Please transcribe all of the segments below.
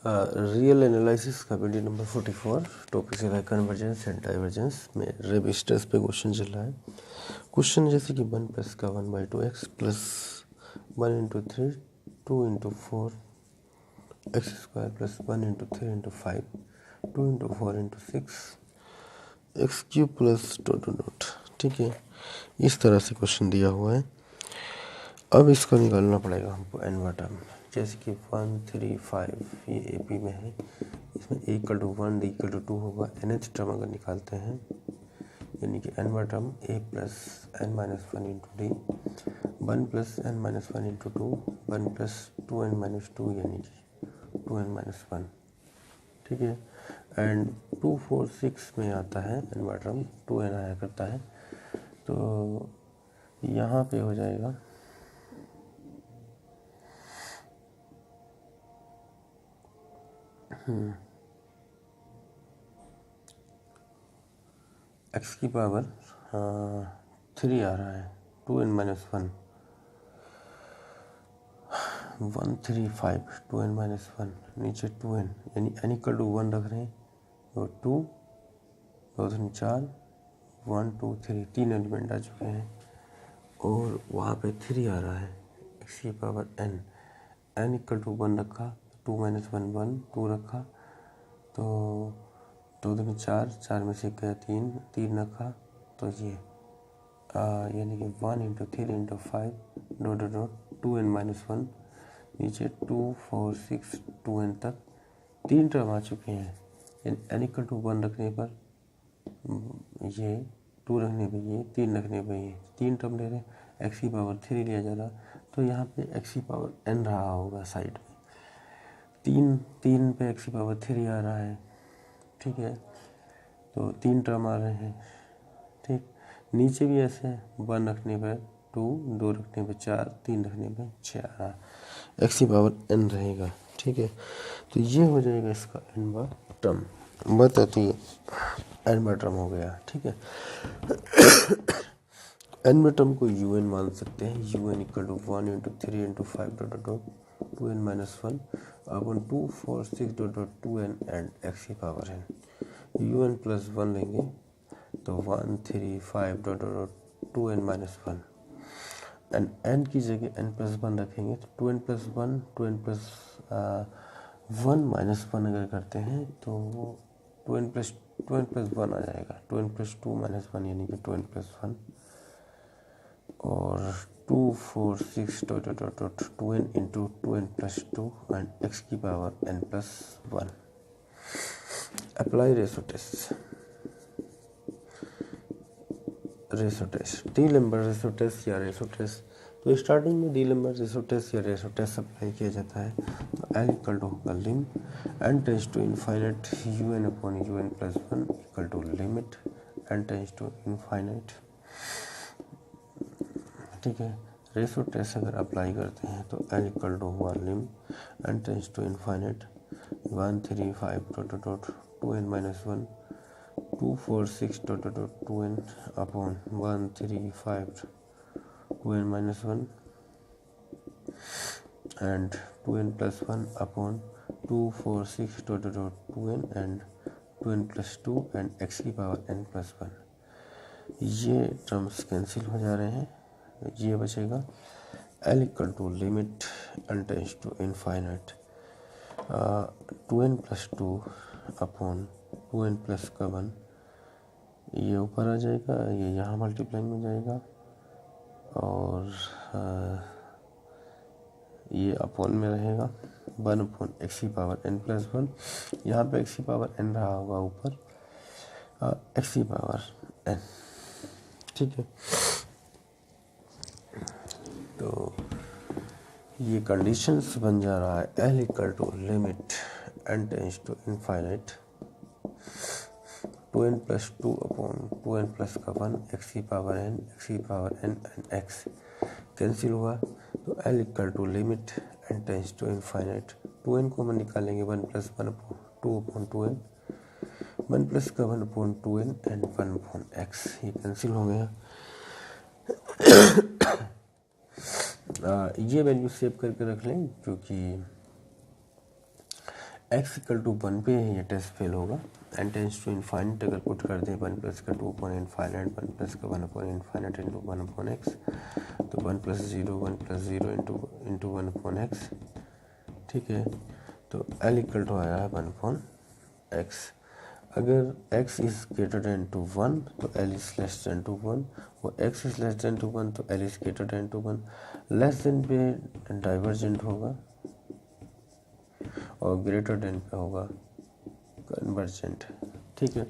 Real analysis का video number 44 topic है convergence and divergence में रेबस टेस्ट पे क्वेश्चन चल रहा है। क्वेश्चन जैसे कि 1 प्लस का 1/2x plus 1 into 3 2 into 4 x square plus 1 into 3 into 5 2 into 4 into 6 x cube plus dot dot. ठीक है, इस तरह से क्वेश्चन दिया हुआ है। अब इसको निकालना पड़ेगा हमको एन टर्म, जैसे कि 1 3 5 ये एपी में है, इसमें a = 1 d = 2 होगा। nth टर्म अगर निकालते हैं यानी कि n term a plus n minus 1 into D 1 plus n minus 1 into 2 1 plus 2n minus 2 यानी कि 2n माइनस 1। ठीक है, एंड 2 4 6 में आता है n टर्म 2n आया करता है, तो यहाँ पे हो जाएगा x की पावर 3 आ रहा है 2n माइनस 1 1 3 5 2n माइनस 1 नीचे 2n यानी n = 1 रख रहे हैं, तो 2 2 3 4 1 2 3 3 एलिमेंट आ चुके हैं और वहाँ पे 3 आ रहा है x की पावर n = 1 रखा 2 माइनस 1 1 2 रखा, तो 2 3 4 4 में से गया 3 3 रखा, तो ये यानी कि 1 into 3 into 5 dot dot 2n minus 1 नीचे 2 4 6 2n तक 3 टर्म आ चुके हैं। n = 1 रखने पर ये 2 रखने पर ये 3 रखने पर ये 3 टर्म ले रहे हैं, x की पावर 3 लिया जा रहा, तो यहाँ पे x की पावर n रहा होगा साइड में, 3 पे x की पावर 3 आ रहा है। ठीक है, तो 3 टर्म आ रहे हैं। ठीक, नीचे भी ऐसे 1 रखने पर 2 2 रखने पर 4 3 रखने पर 6 आ रहा है, x की पावर n रहेगा। ठीक है, तो ये हो जाएगा इसका n टर्म, बताती है n टर्म हो गया। ठीक है, n टर्म को un मान सकते हैं, un = 1 into 3 into 5 dot dot 2n minus 1 upon 2 4 6 dot dot 2n and x की पावर n un प्लस 1 लेंगे तो 1 3 5 dot dot 2n minus 1 and n की जगह n प्लस 1 रखेंगे तो 2n plus 1 2n plus 1 minus 1 अगर करते हैं तो 2n प्लस 1 आ जाएगा, 2n प्लस 2 माइनस 1 यानी कि 2n प्लस 1 और 2 4 6 dot dot dot 2n into 2n plus 2 and x की power n plus 1। Apply ratio test d'Alembert ratio test या रेशो टेस्ट। तो स्टार्टिंग में डी लेम्बर्ट रेशो टेस्ट या ratio test apply किया जाता है, तो L = होगा lim n tends to infinite un upon un plus 1 equal to limit n tends to infinite. ठीक है, रेशो टेस्ट अगर अप्लाई करते हैं तो L = हुआ lim n tends to infinite 1 3 5 dot dot 2n minus 1 2 4 6 dot dot 2n upon 1 3 5 2n minus 1 and 2n plus 1 upon 2 4 6 dot dot 2n and 2n plus 2 and x की power n plus 1। ये terms cancel हो जा रहे हैं, ये बचेगा L = limit n tends to infinite 2n plus 2 upon 2n plus 1, ये ऊपर आ जाएगा, ये यहाँ मल्टीप्लाइंग में जाएगा और ये अपॉन में रहेगा 1 अपॉन x की पावर n प्लस 1। यहाँ पे x की पावर n रहा होगा ऊपर, x की पावर n। ठीक है, तो ये कंडीशंस बन जा रहा है L = limit n tends to infinite 2n plus 2 upon 2n plus 1 x की पावर n x की power n and x cancel हुआ, तो L = limit n tends to infinite 2n को हम निकालेंगे 1 plus 1 upon 2 upon 2n 1 plus 1 upon 2n and 1 upon x, ये cancel हो गया। ये वैल्यू सेव करके रख लें, क्योंकि x इक्वल टू 1 पे ये टेस्ट फेल होगा। n टेंस टू इनफाइनाइट अगर पुट कर दें 1 प्लस का 2 अपॉन इनफाइनाइट 1 प्लस का 1 upon infinite into 1 upon x, तो 1 प्लस 0 इंटू 1 अपॉन एक्स, ठीक है। तो l इक्वल टू आया है 1 अपॉन एक्स। अगर x is greater than to 1 तो l is less than to 1, और x is less than to 1 तो l is greater than to 1। Less than पे डाइवर्जेंट होगा और ग्रेटर देन पे होगा कन्वर्जेंट, ठीक है।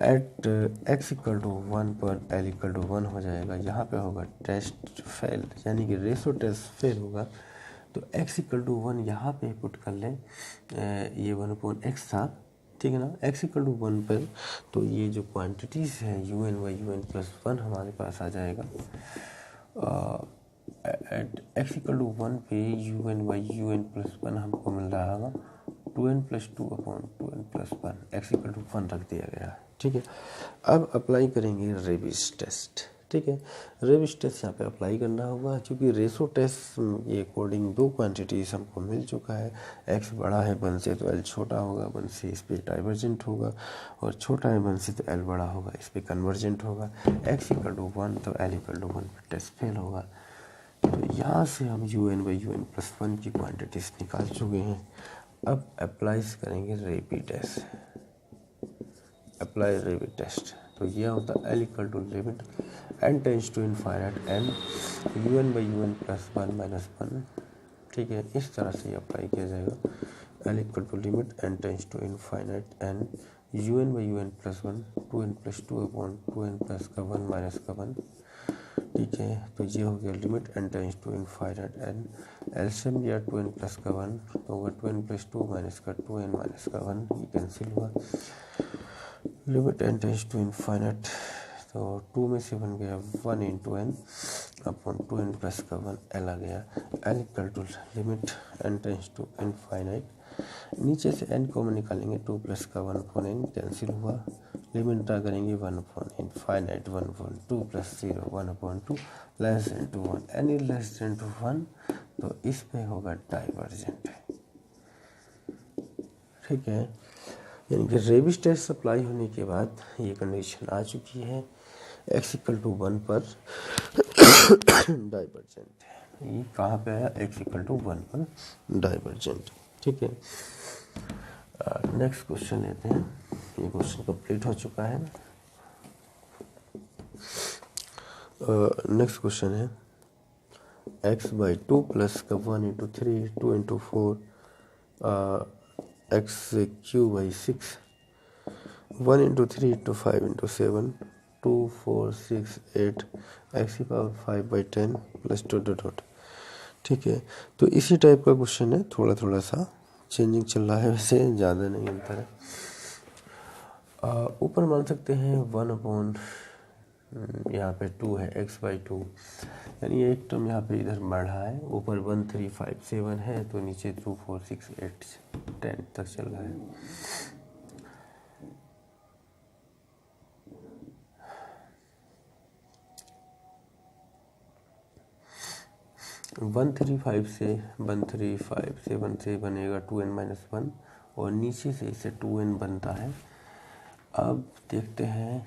एट x इक्वल टू 1 पर l इक्वल टू 1 हो जाएगा। यहाँ पे होगा टेस्ट फेल, यानी कि रेशो टेस्ट फेल होगा। तो x इक्वल टू 1 यहाँ पे पुट कर लें, ये 1 अपॉन एक्स था, ठीक है ना। x इक्वल टू 1 पर तो ये जो क्वांटिटीज़ है un बाई un प्लस 1 हमारे पास आ जाएगा। एट x इक्वल टू 1 पे un बाई un प्लस 1 हमको मिल रहा होगा 2n plus 2 upon 2n plus 1, x equal to 1 रख दिया गया है, ठीक है। अब अप्लाई करेंगे रेबिस टेस्ट, ठीक है। रेबिस टेस्ट यहाँ पे अप्लाई करना होगा, क्योंकि रेशो टेस्ट ये अकॉर्डिंग दो क्वांटिटीज़ हमको मिल चुका है। x बड़ा है 1 से तो l छोटा होगा 1 से, इस पर डाइवर्जेंट होगा, और छोटा है 1 से तो l बड़ा होगा, इस पर कन्वर्जेंट होगा। x इक्वल टू 1 तो l इक्वल टू 1 पर टेस्ट फेल होगा। तो यहाँ से हम un बाई un प्लस 1 की क्वान्टिटीज़ निकाल चुके हैं। अब अप्लाइज करेंगे Raabe test, apply Raabe test. तो यह होता है l equal to limit n tends to infinite n un by un plus 1 minus 1, ठीक है। इस तरह से अप्लाई किया जाएगा। l equal to limit n tends to infinite n un by un plus 1 2n plus 2 upon 2n plus का 1 minus का 1, ठीक है। तो ये हो गया limit n tends to infinite n, LCM दिया 2n प्लस का 1 तो होगा 2n प्लस 2 माइनस का 2n माइनस का 1, ये कैंसिल हुआ। Limit n tends to infinite, तो 2 में से बन गया 1 into n upon 2n plus का 1 l आ गया। l equal to limit n tends to infinite, नीचे से n कॉमन निकालेंगे 2 प्लस का 1 अपॉन n कैंसिल हुआ। लिमिट ड्रा करेंगे 1 upon infinite 1 upon 2 plus 0 1 upon 2 less than to 1, any less than to 1 तो इस पे होगा डाइवर्जेंट, ठीक है। यानी कि रेबिस टेस्ट अप्लाई होने के बाद ये कंडीशन आ चुकी है, x इक्वल टू 1 पर डाइवर्जेंट है। ये कहाँ पे आया? x इक्वल टू 1 पर डाइवर्जेंट, ठीक है। नेक्स्ट क्वेश्चन लेते हैं, ये क्वेश्चन कंप्लीट हो चुका है। नेक्स्ट क्वेश्चन है x बाई 2 प्लस का 1 into 3 2 into 4 x Q by 6 1 into 3 into 5 into 7 2 4 6 8 x की power 5 by 10 plus dot dot dot, ठीक है। तो इसी टाइप का क्वेश्चन है, थोड़ा थोड़ा सा चेंजिंग चल रहा है, वैसे ज़्यादा नहीं अंतर है। ऊपर मान सकते हैं 1 अपॉन यहाँ पे 2 है x बाई 2, यानी एक टर्म यहाँ पे इधर बढ़ रहा है। ऊपर 1 3 5 7 है तो नीचे 2 4 6 8 10 तक चल रहा है। 1 3 5 से 1 3 5 7 से बनेगा 2n माइनस 1, और नीचे से इसे 2n बनता है। अब देखते हैं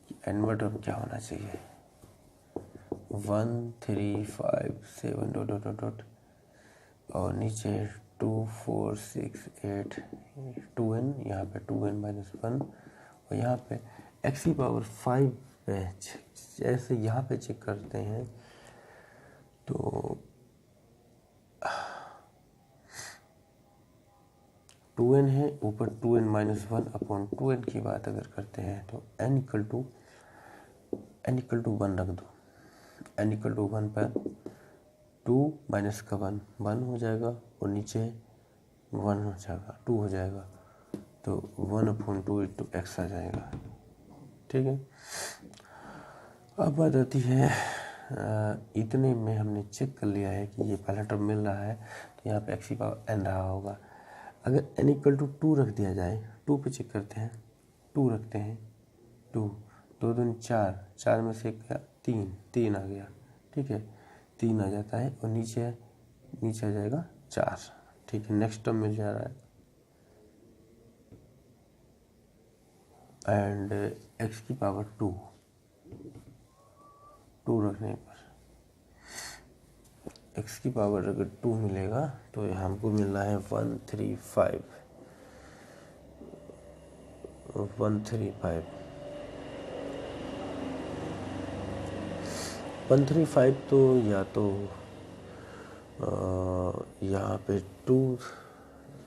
कि n टर्म क्या होना चाहिए। 1 3 5 7 डॉट डॉट डॉट डॉट और नीचे 2 4 6 8 2n, यहाँ पे 2n माइनस 1, और यहाँ पे x की पावर 5 पे जैसे यहाँ पे चेक करते हैं तो 2n है, ऊपर 2n माइनस 1 अपॉन 2n की बात अगर करते हैं तो n इक्वल टू 1 रख दो। n इक्वल टू 1 पर 2 माइनस का 1 1 हो जाएगा, और नीचे 1 हो जाएगा 2 हो जाएगा, तो 1 अपॉन 2 इंटू एक्स आ जाएगा, ठीक है। अब बात आती है इतने में हमने चेक कर लिया है कि ये पहला टर्म मिल रहा है, तो यहाँ पे x की पावर n रहा होगा। अगर n इक्वल टू 2 रख दिया जाए, 2 पे चेक करते हैं, 2 रखते हैं, 2 2 दूनी 4 4 में से क्या 3 आ गया, ठीक है, 3 आ जाता है, और नीचे आ जाएगा 4, ठीक है। नेक्स्ट टर्म मिल जा रहा है एंड एक्स की पावर टू रखने पर एक्स की पावर अगर 2 मिलेगा तो हमको मिल रहा है 135 तो या तो यहाँ पे 2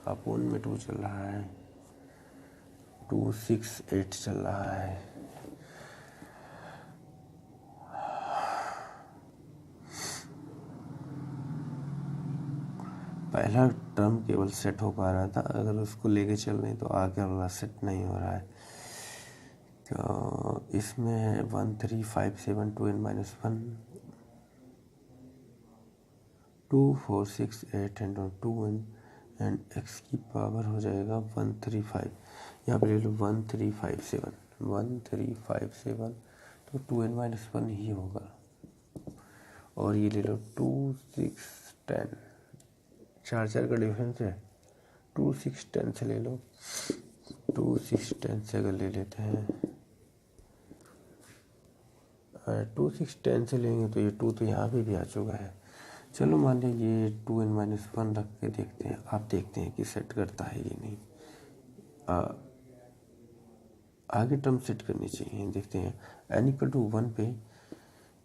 अपोन में 2 चल रहा है, 268 चल रहा है। पहला टर्म केवल सेट हो पा रहा था, अगर उसको लेके चल रहे तो आगे वाला सेट नहीं हो रहा है। तो इसमें 1357 2n-1 2468 एंड एक्स की पावर हो जाएगा 135। यहाँ पे ले लो 1357 तो 2n-1 ही होगा। और ये ले लो 2 6 10, 4 का डिफरेंस है। 2 6 10 से ले लो, 2 6 10 से अगर ले लेते हैं 2 6 10 से लेंगे तो ये 2 तो यहाँ पे भी आ चुका है। चलो मान लीजिए ये 2n-1 रख के देखते हैं, आप देखते हैं कि सेट करता है ये नहीं। आगे टर्म सेट करनी चाहिए, देखते हैं। n=1 पे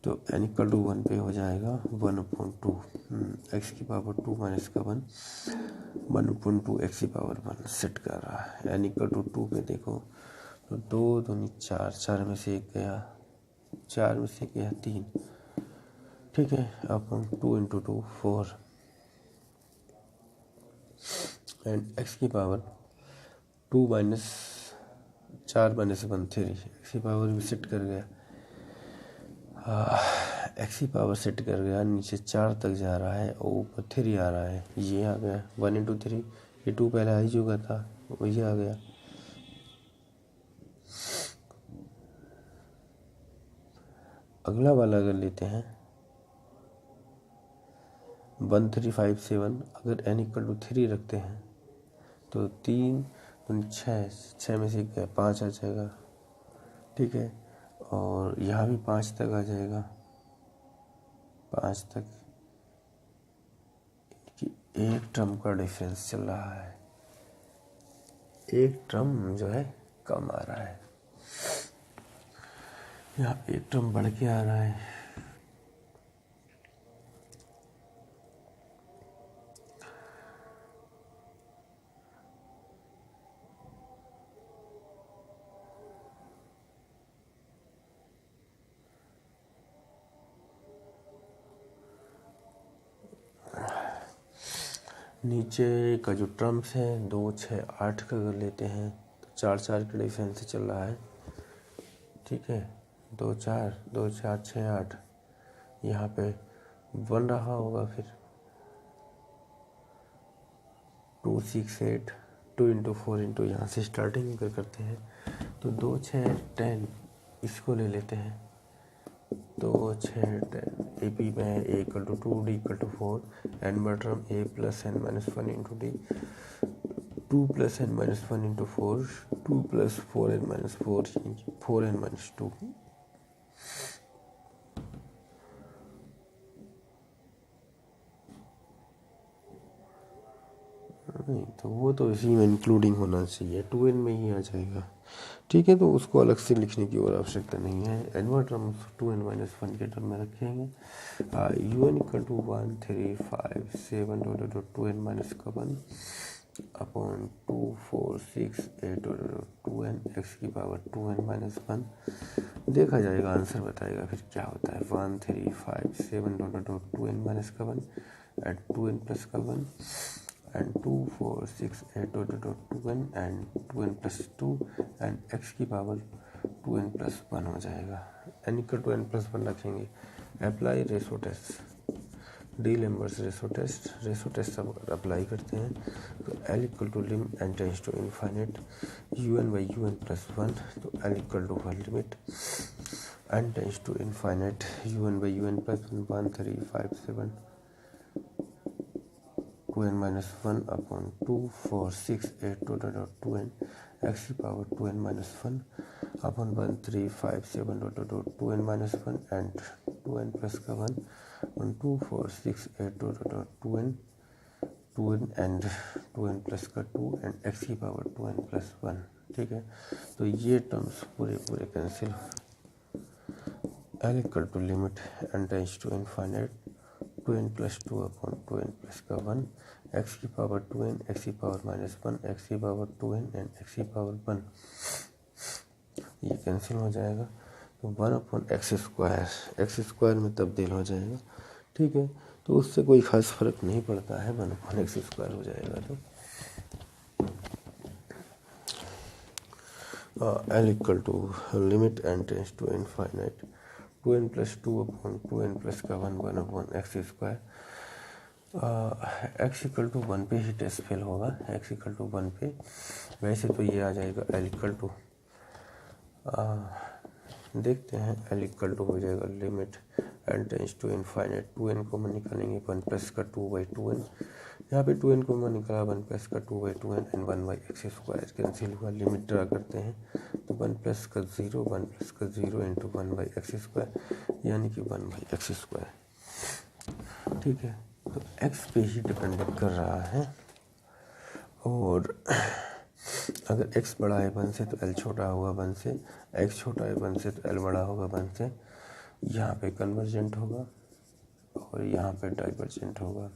तो n=1 पे हो जाएगा 1/2 एक्स की पावर 2 माइनस का 1 1/2 एक्स की पावर 1 सेट कर रहा है। n=2 पे देखो तो 2 दूनी 4, 4 में से 1 गया, 4 में से 1 गया 3, ठीक है। अपन 2 × 2 4 एंड एक्स की पावर 2 माइनस 4 माइनस 1 3, एक्स की पावर भी सेट कर गया। एक्स की पावर सेट कर गया, नीचे 4 तक जा रहा है और ऊपर 3 आ रहा है। ये आ गया 1 × 3, ये 2 पहले आ ही चुका था, वही आ गया। अगला वाला अगर लेते हैं 1357, अगर n=3 रखते हैं तो 3 6 में से 5 आ जाएगा, ठीक है। और यहाँ भी 5 तक आ जाएगा, 5 तक कि एक टर्म का डिफरेंस चल रहा है, एक टर्म जो है कम आ रहा है, यहाँ एक टर्म बढ़ के आ रहा है। नीचे का जो टर्म्स है 2 6 8 का अगर लेते हैं तो 4 4 के डिफरेंस से चल रहा है, ठीक है। 2 4 2 4 6 8 यहाँ पे 1 रहा होगा, फिर 2 6 8 2 × 4 × यहाँ से स्टार्टिंग अगर करते हैं तो 2 6 10 इसको ले लेते हैं। 2 6 10 ए पी में a=2 d=4 N term a + n-1 × d 2 + n-1 × 4 2 + 4n-4 4n-2। नहीं तो वो तो इसी में इंक्लूडिंग होना चाहिए, 2n में ही आ जाएगा, ठीक है। तो उसको अलग से लिखने की और आवश्यकता नहीं है। एनवर टर्म 2n-1 के टर्म में रखेंगे। un=135 7 अपॉन 2 4 6 8 2n एक्स की पावर 2n-1 देखा जाएगा, आंसर बताएगा फिर क्या होता है। 1357 2n-1 and 2n + 1 and 2 4 6 8 2n and 2n + 2 and x की पावर 2n + 1 हो जाएगा। n=n + 1 रखेंगे। Apply ratio test, d'Alembert ratio test सब अप्लाई करते हैं तो L=lim n tends to infinite un/un + 1 तो L=1 limit n tends to infinite un/un + 1 1357 two n minus one upon 2 4 6 8 dot dot 2n x की power 2n minus one upon 1 3 5 7 dot dot 2n minus one and 2n plus का 1 on 2 4 6 8 dot dot 2n and 2n plus का 2 and x की power 2n plus 1। ठीक है, तो ये terms पूरे पूरे cancel. L equal to limit n tends to infinite 2n plus 2 upon 2n plus का 1 एक्स की पावर 2n एक्स की पावर माइनस 1 एक्स की पावर 2n एंड एक्स की पावर 1, ये कैंसिल हो जाएगा। तो 1 अपॉन एक्स स्क्वायर में तब्दील हो जाएगा। ठीक है, तो उससे कोई खास फर्क नहीं पड़ता है, 1 अपॉन एक्स स्क्वायर हो जाएगा। तो L equal to limit n tends to infinite 2n plus 2 upon 2n plus का 1 upon x square. X equal to 1 पे ही टेस्ट फेल होगा, एक्स इक्वल टू 1 पे। वैसे तो ये आ जाएगा L इक्वल टू, देखते हैं, L इक्वल टू हो जाएगा limit n tends to infinite 2n को हम निकालेंगे 1 प्लस का 2/2n, यहाँ पे 2n को मैं निकाला 1 प्लस का 2/2n एंड 1/एक्स स्क्वायर कैंसिल हुआ। लिमिट ड्रा करते हैं तो 1 प्लस का 0 1 प्लस का 0 इंटू 1/एक्स स्क्वायर यानी कि 1/एक्स स्क्वायर। ठीक है, तो x पे ही डिपेंडेंट कर रहा है, और अगर x बड़ा है 1 से तो L छोटा होगा 1 से, x छोटा है 1 से तो L बड़ा होगा 1 से। यहाँ पे कन्वर्जेंट होगा और यहाँ पे डाइवर्जेंट होगा।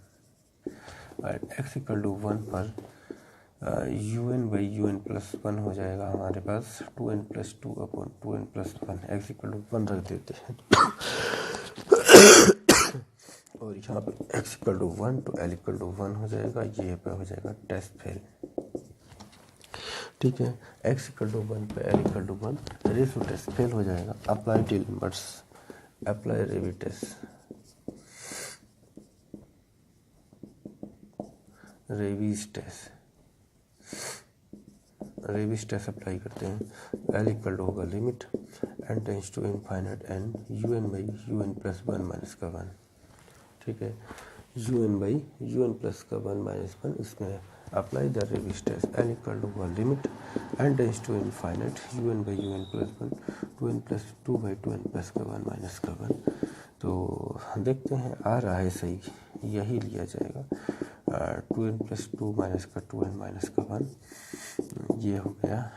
x इक्वल टू 1 पर un/un प्लस 1 हो जाएगा हमारे पास 2n plus 2 upon 2n plus 1, x equal to 1 रख देते हैं और यहाँ पे x इक्वल टू 1 तो L इक्वल टू 1 हो जाएगा, ये पे हो जाएगा टेस्ट फेल। ठीक है, x इक्वल टू 1 पे L equal to 1, ratio test fail हो जाएगा। अप्लाई टिलबर्ट्स, अप्लाई रेविटेस, रेविस टेस्ट अप्लाई करते हैं। L इक्वल टू होगा limit n tends to infinite n un/un plus 1 minus का 1। ठीक है, un/un प्लस का 1 माइनस 1, इसमें apply the Raabe's test. L equal to होगा limit n tends to infinite un/un plus 1 2n plus 2/2n plus का 1 minus का 1। तो देखते हैं आ रहा है सही, यही लिया जाएगा। 2n प्लस 2 माइनस का 2n माइनस का 1, ये हो गया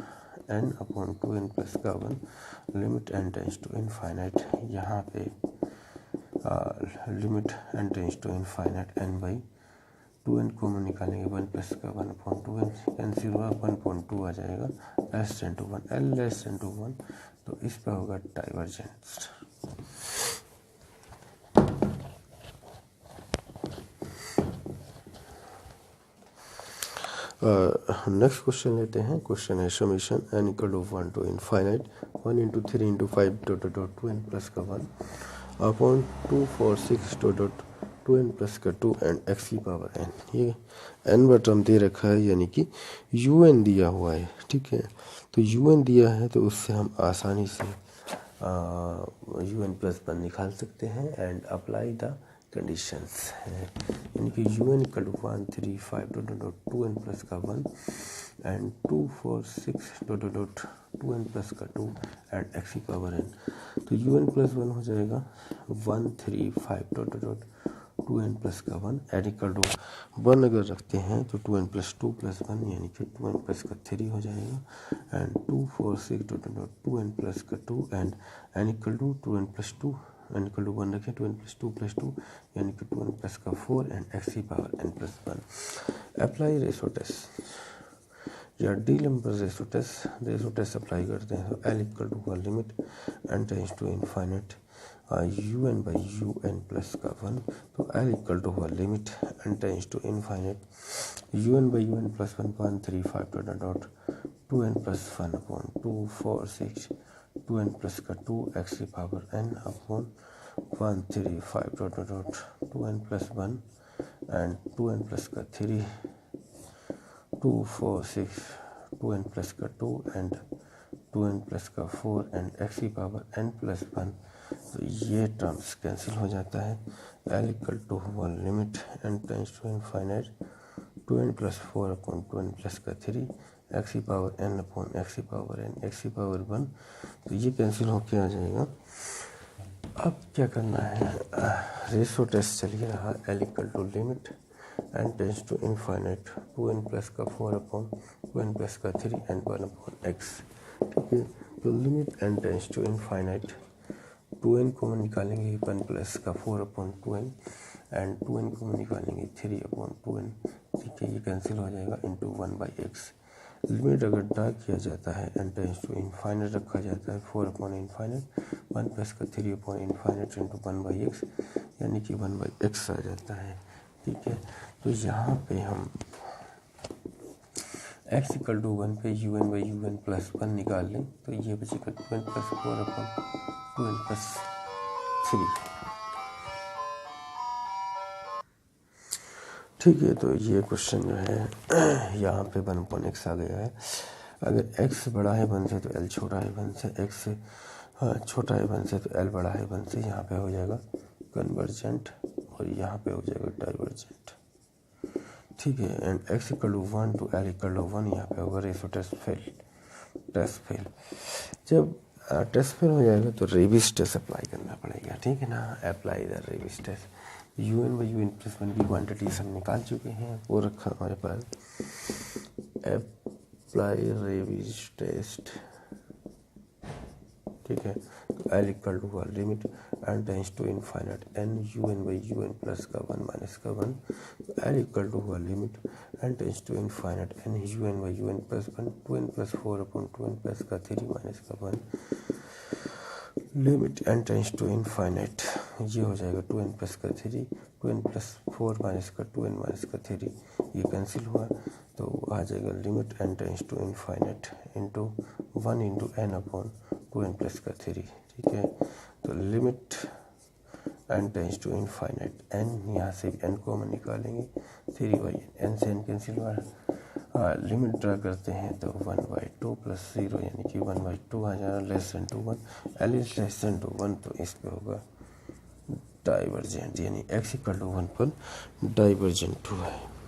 n अपॉन 2n प्लस का 1 limit n tends to infinite. यहाँ पे limit n tends to infinite n/2n को हम निकालेंगे 1 प्लस का 1 अपॉन 2n कैंसिल हुआ, 1.2 आ जाएगा less than to 1, L less than to 1, तो इस पर होगा डाइवर्जेंस। नेक्स्ट क्वेश्चन लेते हैं। क्वेश्चन है summation n equal to 1 to infinite 1 into 3 into 5 dot dot 2n plus का 1 upon 2 4 6 dot dot 2n plus का 2 एंड x की पावर n। ये n बार टर्म दे रखा है, यानी कि un दिया हुआ है। ठीक है, तो un दिया है तो उससे हम आसानी से un प्लस 1 निकाल सकते हैं एंड अप्लाई द कंडीशंस है, यानी कि un equal to 1 3 5 dot dot 2n plus का 1 and 2 4 6 dot dot 2n plus का 2 एंड x की पावर n। तो un प्लस 1 हो जाएगा 1 3 5 डॉट डॉट 2n प्लस का 1 एंड इक्वल टू 1 अगर रखते हैं तो 2n प्लस 2 प्लस 1 यानी कि 2n प्लस का 3 हो जाएगा and 2 4 6 dot dot 2n plus का 2 and n equal to 2n plus 2 n equal to 1 रखें 2n प्लस 2 यानी कि 2n प्लस का 4 एंड x की power n plus 1। Apply ratio test या d'Alembert ratio test apply करते हैं तो L equal to limit n tends to infinite un/un plus का 1, तो L equal to limit n tends to infinite un/un plus 1 1 3 5 dot dot 2n plus 1 upon 2 4 6 2n plus का 2 x की power n upon 1 3 5 dot dot 2n plus 1 and 2n plus का 3 2 4 6 2n plus का 2 and 2n plus का 4 and x की power n plus 1। तो ये terms cancel हो जाता है। L equal to limit n tends to infinite 2n plus 4 upon 2n plus का 3 एक्स की पावर n अपॉन एक्स की पावर n एक्स की पावर 1, तो ये कैंसिल होके आ जाएगा। अब क्या करना है, रेशो टेस्ट चलिए रहा, l equal to limit n tends to infinite 2n plus का 4 अपॉन 2n प्लस का 3 एंड 1 अपॉन x। ठीक है, तो limit n tends to infinite 2n को हम निकालेंगे 1 प्लस का 4 अपॉन 2n एंड 2n को हम निकालेंगे 3 अपॉन 2n। ठीक है, ये कैंसिल हो जाएगा इंटू 1/x। लिमिट अगर ड्रा किया जाता है n टेंस टू इनफाइनाइट रखा जाता है 4 अपॉन इनफाइनाइट 1 प्लस का 3 अपॉन इनफाइनाइट इंटू 1/x, यानी कि 1/x आ जाता है। ठीक है, तो यहाँ पे हम x इक्वल टू 1 पे un/un प्लस 1 निकाल लें तो ये बचेगा 2n plus 4 upon 2n plus 3। ठीक है, तो ये क्वेश्चन जो है यहाँ पे 1/x आ गया है। अगर x बड़ा है 1 से तो l छोटा है 1 से, x छोटा है 1 से तो l बड़ा है 1 से। यहाँ पे हो जाएगा कन्वर्जेंट और यहाँ पे हो जाएगा डाइवर्जेंट। ठीक है, and x equal to 1 to l equal to 1, यहाँ पे होगा रेशो टेस्ट फेल। जब टेस्ट फेल हो जाएगा तो रेबिस टेस्ट अप्लाई करना पड़ेगा। ठीक है ना, apply the Raabe's test. un/un plus 1 की क्वान्टिटी हम निकाल चुके हैं, वो रखा हमारे पास। Apply rabies test. ठीक है, तो l equal to limit n tends to infinite n un/un plus का 1 माइनस का 1, तो l equal to limit n tends to infinite n un/un plus 1 2n plus 4 upon 2n plus का 3 minus का 1 limit n tends to infinite. ये हो जाएगा 2n plus का 3 2n plus 4 minus का 2n माइनस का 3, ये कैंसिल हुआ तो आ जाएगा limit n tends to infinite into 1 into n upon 2n plus का 3। ठीक है, तो limit n tends to infinite n, यहाँ से n को हम निकालेंगे 3/n से n कैंसिल हुआ। लिमिट ड्रा करते हैं तो 1/2 प्लस 0 यानी कि 1/2 आ जाएगा, less than to 1, l is less than to 1, तो इस पे होगा डाइवर्जेंट, यानी x इक्वल टू 1 पर डाइवर्जेंट हुआ है।